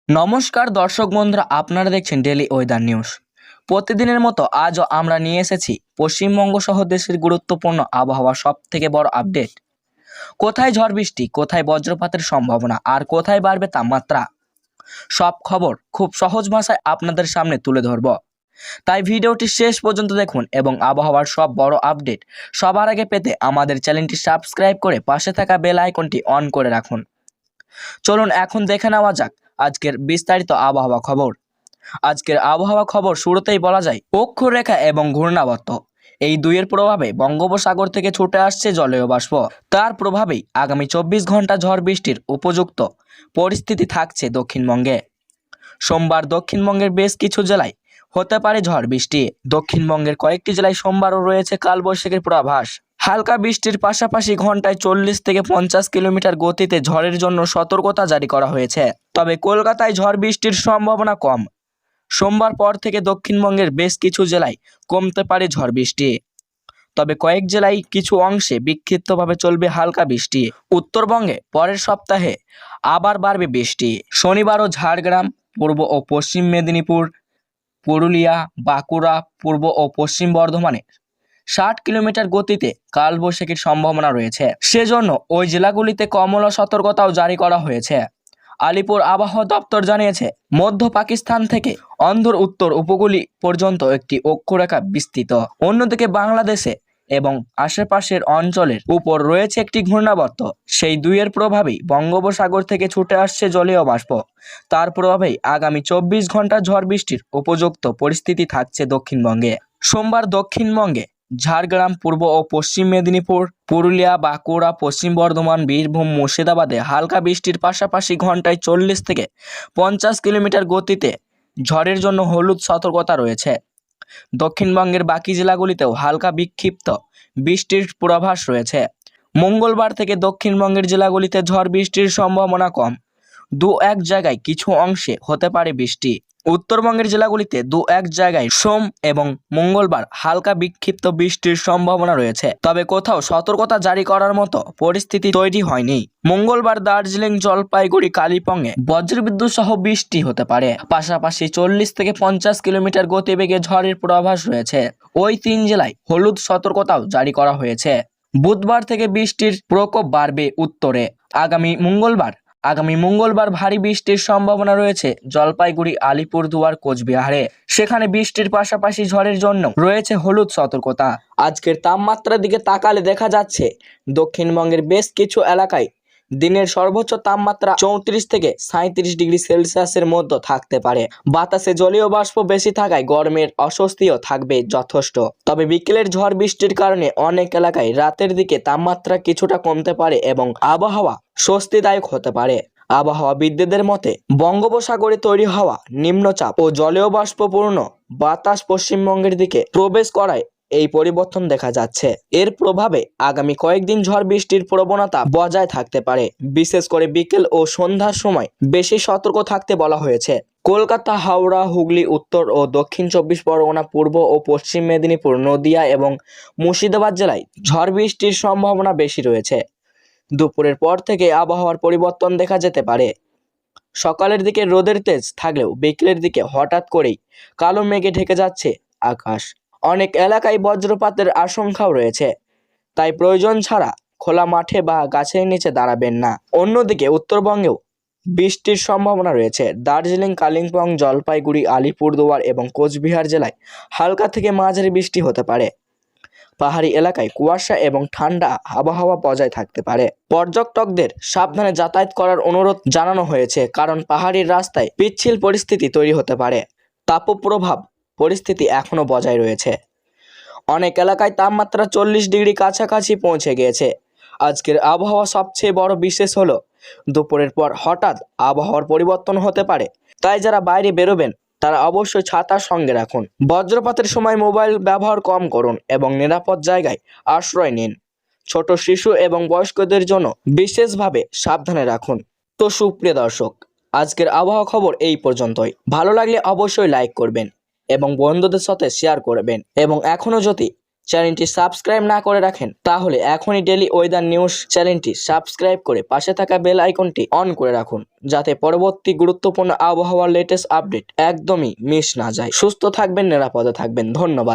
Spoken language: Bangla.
নমস্কার দর্শক বন্ধুরা, আপনারা দেখছেন ডেলি ওয়েদার নিউজ। প্রতিদিনের মতো আজও আমরা নিয়ে এসেছি পশ্চিমবঙ্গ সহ দেশের গুরুত্বপূর্ণ আবহাওয়া সব থেকে বড় আপডেট। কোথায় ঝড় বৃষ্টি, কোথায় বজ্রপাতের সম্ভাবনা, আর কোথায় বাড়বে তাপমাত্রা, সব খবর খুব সহজ ভাষায় আপনাদের সামনে তুলে ধরব। তাই ভিডিওটি শেষ পর্যন্ত দেখুন এবং আবহাওয়ার সব বড় আপডেট সবার আগে পেতে আমাদের চ্যানেলটি সাবস্ক্রাইব করে পাশে থাকা বেল আইকনটি অন করে রাখুন। চলুন এখন দেখে নেওয়া যাক আজকের বিস্তারিত আবহাওয়া খবর। আজকের আবহাওয়া খবর শুরুতেই বলা যায় অক্ষরেখা এবং ঘূর্ণাবর্ত এই দুইয়ের প্রভাবে বঙ্গোপসাগর থেকে ছুটে আসছে জলীয় বাষ্প। তার প্রভাবেই আগামী 24 ঘন্টা ঝড় বৃষ্টির উপযুক্ত পরিস্থিতি থাকছে দক্ষিণবঙ্গে। সোমবার দক্ষিণবঙ্গের বেশ কিছু জেলায় হতে পারে ঝড় বৃষ্টি। দক্ষিণবঙ্গের কয়েকটি জেলায় সোমবারও রয়েছে কালবৈশাখীর পূর্বাভাস। হালকা বৃষ্টির পাশাপাশি ঘন্টায় 40 থেকে 50 কিলোমিটার গতিতে ঝড়ের জন্য সতর্কতা জারি করা হয়েছে। তবে কলকাতায় ঝড় বৃষ্টির সম্ভাবনা কম। সোমবার পর থেকে দক্ষিণবঙ্গের বেশ কিছু জেলায় কমতে পারে ঝড় বৃষ্টি, তবে কয়েক জেলায় কিছু অংশে বিক্ষিপ্তভাবে চলবে হালকা বৃষ্টি। উত্তরবঙ্গে পরের সপ্তাহে আবার বাড়বে বৃষ্টি। শনিবারও ঝাড়গ্রাম, পূর্ব ও পশ্চিম মেদিনীপুর, পুরুলিয়া, বাঁকুড়া, পূর্ব ও পশ্চিম বর্ধমানে 60 কিলোমিটার গতিতে কালবৈশাখীর সম্ভাবনা রয়েছে। সেজন্য ওই জেলাগুলিতে কমলা সতর্কতাও জারি করা হয়েছে। আলিপুর আবহাওয়া দপ্তর জানিয়েছে, মধ্য পাকিস্তান থেকে অন্ধ্র উত্তর উপকূল পর্যন্ত একটি অক্ষরেখা বিস্তৃত। অন্যদিকে বাংলাদেশে এবং আশেপাশের অঞ্চলের উপর রয়েছে একটি ঘূর্ণাবর্ত। সেই দুইয়ের প্রভাবেই বঙ্গোপসাগর থেকে ছুটে আসছে জলীয় বাষ্প। তার প্রভাবেই আগামী 24 ঘন্টা ঝড় বৃষ্টির উপযুক্ত পরিস্থিতি থাকছে দক্ষিণবঙ্গে। সোমবার দক্ষিণবঙ্গে ঝাড়গ্রাম, পূর্ব ও পশ্চিম মেদিনীপুর, পুরুলিয়া, বাঁকুড়া, পশ্চিম বর্ধমান, বীরভূম, মুর্শিদাবাদে হালকা বৃষ্টির পাশাপাশি ঘন্টায় 40 থেকে 50 কিলোমিটার গতিতে ঝড়ের জন্য হলুদ সতর্কতা রয়েছে। দক্ষিণবঙ্গের বাকি জেলাগুলিতেও হালকা বিক্ষিপ্ত বৃষ্টির পূর্বাভাস রয়েছে। মঙ্গলবার থেকে দক্ষিণবঙ্গের জেলাগুলিতে ঝড় বৃষ্টির সম্ভাবনা কম। দু এক জায়গায় কিছু অংশে হতে পারে বৃষ্টি। উত্তরবঙ্গের জেলাগুলিতে দু এক জায়গায় সোম এবং মঙ্গলবার হালকা বিক্ষিপ্ত বৃষ্টির সম্ভাবনা রয়েছে, তবে কোথাও সতর্কতা জারি করার মতো পরিস্থিতি তৈরি হয়নি। মঙ্গলবার দার্জিলিং, জলপাইগুড়ি, কালিম্পংয়ে বজ্রবিদ্যুৎ সহ বৃষ্টি হতে পারে। পাশাপাশি 40 থেকে 50 কিলোমিটার গতিবেগে ঝড়ের পূর্বাভাস রয়েছে। ওই 3 জেলায় হলুদ সতর্কতাও জারি করা হয়েছে। বুধবার থেকে বৃষ্টির প্রকোপ বাড়বে উত্তরে। আগামী মঙ্গলবার ভারী বৃষ্টির সম্ভাবনা রয়েছে জলপাইগুড়ি, আলিপুরদুয়ার, কোচবিহারে। সেখানে বৃষ্টির পাশাপাশি ঝড়ের জন্য রয়েছে হলুদ সতর্কতা। আজকের তাপমাত্রার দিকে তাকালে দেখা যাচ্ছে দক্ষিণবঙ্গের বেশ কিছু এলাকায় দিনের সর্বোচ্চ তাপমাত্রা 34 থেকে 37 ডিগ্রি সেলসিয়াসের মধ্যে থাকতে পারে। বাতাসে জলীয় বাষ্প বেশি থাকায় গরমের অস্বস্তিও থাকবে যথেষ্ট। তবে বিকেলের ঝড় বৃষ্টির কারণে অনেক এলাকায় রাতের দিকে তাপমাত্রা কিছুটা কমতে পারে এবং আবহাওয়া স্বস্তিদায়ক হতে পারে। আবহাওয়াবিদদের মতে, বঙ্গোপসাগরে তৈরি হওয়া নিম্নচাপ ও জলীয় বাষ্পপূর্ণ বাতাস পশ্চিমবঙ্গের দিকে প্রবেশ করায় এই পরিবর্তন দেখা যাচ্ছে। এর প্রভাবে আগামী কয়েকদিন ঝড় বৃষ্টির প্রবণতা বজায় থাকতে পারে। বিশেষ করে বিকেল ও সন্ধ্যার সময় বেশি সতর্ক থাকতে বলা হয়েছে। কলকাতা, হাওড়া, হুগলি, উত্তর ও দক্ষিণ 24 পরগনা, পূর্ব ও পশ্চিম মেদিনীপুর, নদিয়া এবং মুর্শিদাবাদ জেলায় ঝড় বৃষ্টির সম্ভাবনা বেশি রয়েছে। দুপুরের পর থেকে আবহাওয়ার পরিবর্তন দেখা যেতে পারে। সকালের দিকে রোদের তেজ থাকলেও বিকেলের দিকে হঠাৎ করেই কালো মেঘে ঢেকে যাচ্ছে আকাশ। অনেক এলাকায় বজ্রপাতের আশঙ্কাও রয়েছে, তাই প্রয়োজন ছাড়া খোলা মাঠে বা গাছের নিচে দাঁড়াবেন না। অন্যদিকে উত্তরবঙ্গেও বৃষ্টির সম্ভাবনা রয়েছে। দার্জিলিং, কালিম্পং, জলপাইগুড়ি, আলিপুরদুয়ার এবং কোচবিহার জেলায় হালকা থেকে মাঝারি বৃষ্টি হতে পারে। পাহাড়ি এলাকায় কুয়াশা এবং ঠান্ডা আবহাওয়া বজায় থাকতে পারে। পর্যটকদের সাবধানে যাতায়াত করার অনুরোধ জানানো হয়েছে, কারণ পাহাড়ির রাস্তায় পিচ্ছিল পরিস্থিতি তৈরি হতে পারে। তাপপ্রবাহ পরিস্থিতি এখনো বজায় রয়েছে। অনেক এলাকায় তাপমাত্রা 40 ডিগ্রি কাছাকাছি পৌঁছে গিয়েছে। আজকের আবহাওয়া সবচেয়ে বড় বিশেষ হলো দুপুরের পর হঠাৎ আবহাওয়ার পরিবর্তন হতে পারে। তাই যারা বাইরে বেরোবেন তারা অবশ্যই ছাতার সঙ্গে রাখুন। বজ্রপাতের সময় মোবাইল ব্যবহার কম করুন এবং নিরাপদ জায়গায় আশ্রয় নিন। ছোট শিশু এবং বয়স্কদের জন্য বিশেষভাবে সাবধানে রাখুন। তো সুপ্রিয় দর্শক, আজকের আবহাওয়া খবর এই পর্যন্তই। ভালো লাগলে অবশ্যই লাইক করবেন এবং বন্ধুদের সাথে শেয়ার করবেন। এবং এখনো যদি চ্যানেলটি সাবস্ক্রাইব না করে রাখেন তাহলে এখনই ডেলি ওয়েদার নিউজ চ্যানেলটি সাবস্ক্রাইব করে পাশে থাকা বেল আইকনটি অন করে রাখুন, যাতে পরবর্তী গুরুত্বপূর্ণ আবহাওয়ার লেটেস্ট আপডেট একদমই মিস না যায়। সুস্থ থাকবেন, নিরাপদে থাকবেন। ধন্যবাদ।